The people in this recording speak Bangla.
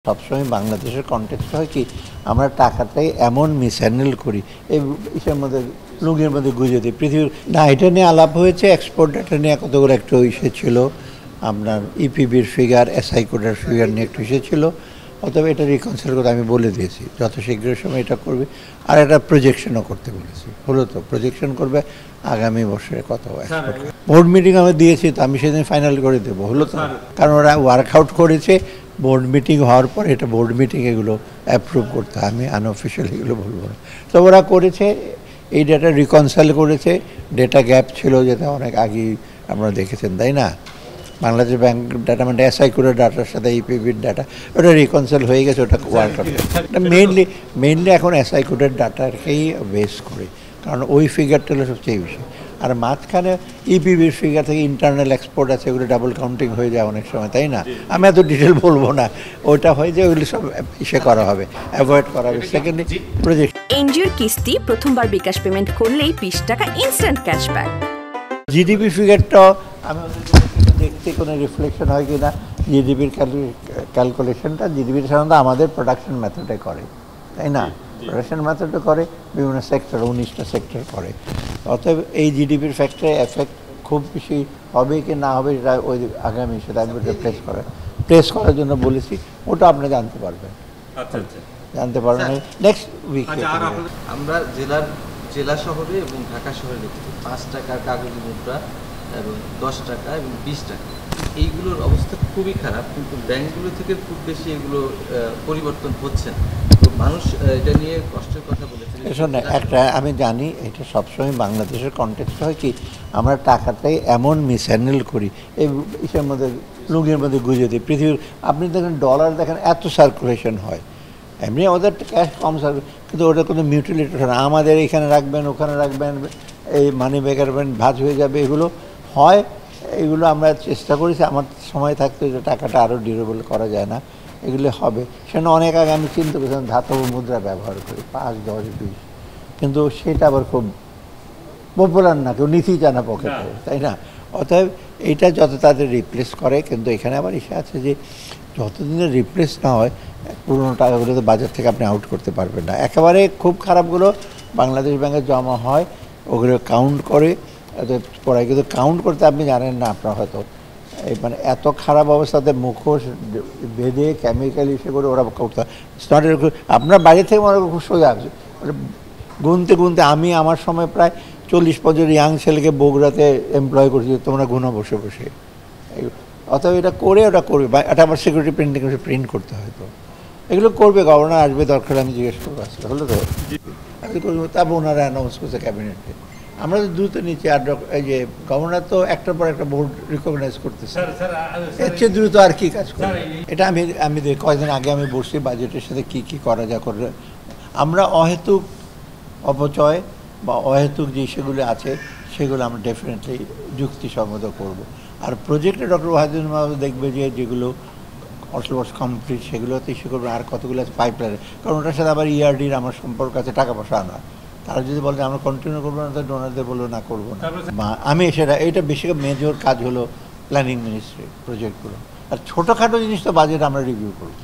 সবসময় বাংলাদেশের কনটেক্সট হয় কি আমরা টাকাটাই এমন মিসহ্যান্ডেল করি এই ইসের মধ্যে লুঙ্গির মধ্যে গুঁজে দিই পৃথিবীর না এটা নিয়ে আলাপ হয়েছে এক্সপোর্ট ডাটা নিয়ে কতগুলো একটা ইসে ছিল আপনার ইপিবির ফিগার এসআই কোডের ফিগার নিয়ে একটু ইসে ছিল অথবা এটা রিকনসিল করে আমি বলে দিয়েছি যত শীঘ্র সময় এটা করবে আর একটা প্রজেকশনও করতে বলেছি হলো তো প্রজেকশন করবে আগামী বছরে কত এক্সপোর্ট বোর্ড মিটিং আমি দিয়েছি তো আমি সেদিন ফাইনাল করে দেবো হলো তো কারণ ওরা ওয়ার্কআউট করেছে বোর্ড মিটিং হওয়ার পর এটা বোর্ড মিটিং এগুলো অ্যাপ্রুভ করতে আমি আনঅফিশিয়াল এগুলো বলবো না তো ওরা করেছে এই ডেটা রিকনসাইল করেছে ডেটা গ্যাপ ছিল যেটা অনেক আগেই আপনারা দেখেছেন তাই না বাংলাদেশ ব্যাংক ডাটা মানে এসআই কোডের ডাটার সাথে ইপিবির ডাটা ওটা রিকনসাইল হয়ে গেছে ওটা ওয়ার্ক করে মেইনলি এখন এসআই কোডের ডাটাকেই বেস করে কারণ ওই ফিগারটা হলো সবচেয়ে বেশি আর মাঝখানে ইপিবির ফিগার থেকে ইন্টারনাল এক্সপোর্ট আছে ওগুলো ডাবল কাউন্টিং হয়ে যায় অনেক সময় তাই না আমি এত ডিটেল বলবো না ওটা হয়ে যায় ওগুলো সব ইসে করা হবে অ্যাভয়েড করা হবে সেকেন্ডলি প্রজেক্ট এনজিওর কিস্তি প্রথমবার বিকাশ পেমেন্ট করলেই 20 টাকা ইনস্ট্যান্ট ক্যাশব্যাক জিডিপি ফিগারটা আমি দেখতে কোনো রিফ্লেকশন হয় কি না জিডিপির ক্যালকুলেশনটা জিডিপির সাধারণত আমাদের প্রোডাকশন মেথডে করে তাই না প্রোডাকশন মেথডে করে বিভিন্ন সেক্টর 19টা সেক্টর করে অতএব এই জিডিপির ফ্যাক্টরে এফেক্ট খুব বেশি হবে কি না হবে সেটা ওই আগামী সেটা আমি প্রেস করার জন্য বলেছি ওটা আপনি জানতে পারবেন জানতে পারবেন নেক্সট উইক আমরা জেলা শহরে এবং ঢাকা শহরে দেখছি 5 টাকার কাগজি মুদ্রা এবং 10 টাকা এবং 20 টাকা এইগুলোর অবস্থা খুবই খারাপ কিন্তু ব্যাংকগুলো থেকে খুব বেশি এগুলো পরিবর্তন হচ্ছে না তো মানুষ এটা নিয়ে কষ্টের কথা বলেছে শোন একটা আমি জানি এটা সবসময় বাংলাদেশের কনটেক্সট হয় কি আমরা টাকাটাই এমন মিসহ্যান্ডেল করি এই ইসের মধ্যে লুঙ্গির মধ্যে গুঁজে দিই পৃথিবীর আপনি দেখেন ডলার দেখেন এত সার্কুলেশন হয় এমনি ওদের ক্যাশ কম সার্কুলেশন কিন্তু ওটা কোনো মিউটিলিটি না আমাদের এখানে রাখবেন ওখানে রাখবেন এই মানি ব্যাগ রাখবেন ভাঁজ হয়ে যাবে এগুলো হয় এগুলো আমরা চেষ্টা করেছি আমার সময় থাকতে যে টাকাটা আরও ডিউরেবল করা যায় না এগুলো হবে সেটা অনেক আগে আমি চিন্তা করেছিলাম ধাতব মুদ্রা ব্যবহার করি 5, 10, 20 কিন্তু সেটা আবার খুব পপুলার না কেউ নিতেই চায় না পকেটে তাই না অতএব এইটা যত তাদের রিপ্লেস করে কিন্তু এখানে আবার ইসে আছে যে যতদিনে রিপ্লেস না হয় পুরোনো টাকাগুলো তো বাজার থেকে আপনি আউট করতে পারবেন না একেবারে খুব খারাপগুলো বাংলাদেশ ব্যাংকে জমা হয় ওগুলো কাউন্ট করে পড়ায় কিন্তু কাউন্ট করতে আপনি জানেন না আপনার হয়তো এই মানে এত খারাপ অবস্থাতে মুখোশ বেঁধে কেমিক্যাল ইসে করে ওরা করতে নট আপনার বাইরে থেকে মনে খুব সোজা আছে গুনতে গুনতে আমি আমার সময় প্রায় 40-50 ইয়াং ছেলেকে বগুড়াতে এমপ্লয় করছি তোমরা গুনো বসে বসে অথবা এটা করে ওটা করবে বা এটা আবার সিকিউরিটি প্রিন্টিং প্রিন্ট করতে হয় তো এগুলো করবে গভর্নর আসবে দরকার আমি জিজ্ঞেস করবো আসলে হলো তো করবো তারপর ওনারা অ্যানাউন্স করছে ক্যাবিনেটে আমরা তো দ্রুত নিচ্ছি আর এই যে গভর্নর তো একটার পর একটা বোর্ড রিকগনাইজ করতেছে এর চেয়ে দ্রুত আর কি কাজ করে এটা আমি কয়েকদিন আগে আমি বসছি বাজেটের সাথে কি করা যা করে আমরা অহেতুক অপচয় বা অহেতুক যে সেগুলো আছে সেগুলো আমরা ডেফিনেটলি যুক্তিসঙ্গত করব আর প্রজেক্টে ডক্টর ওয়াহিদুল মাহমুদ দেখবে যে যেগুলো অলমোস্ট কমপ্লিট সেগুলোতে ইস্যু করবে আর কতগুলো আছে পাইপলাইনে কারণ ওটার সাথে আবার ইআরডির আমার সম্পর্ক আছে টাকা পয়সা আনা তারা যদি বলে আমরা কন্টিনিউ করবো না তো ডোনারদের বলবো না করবো না আমি এইটা বেশি মেজর কাজ হলো প্ল্যানিং মিনিস্ট্রি প্রজেক্টগুলো আর ছোটোখাটো জিনিস তো বাজেট আমরা রিভিউ করবো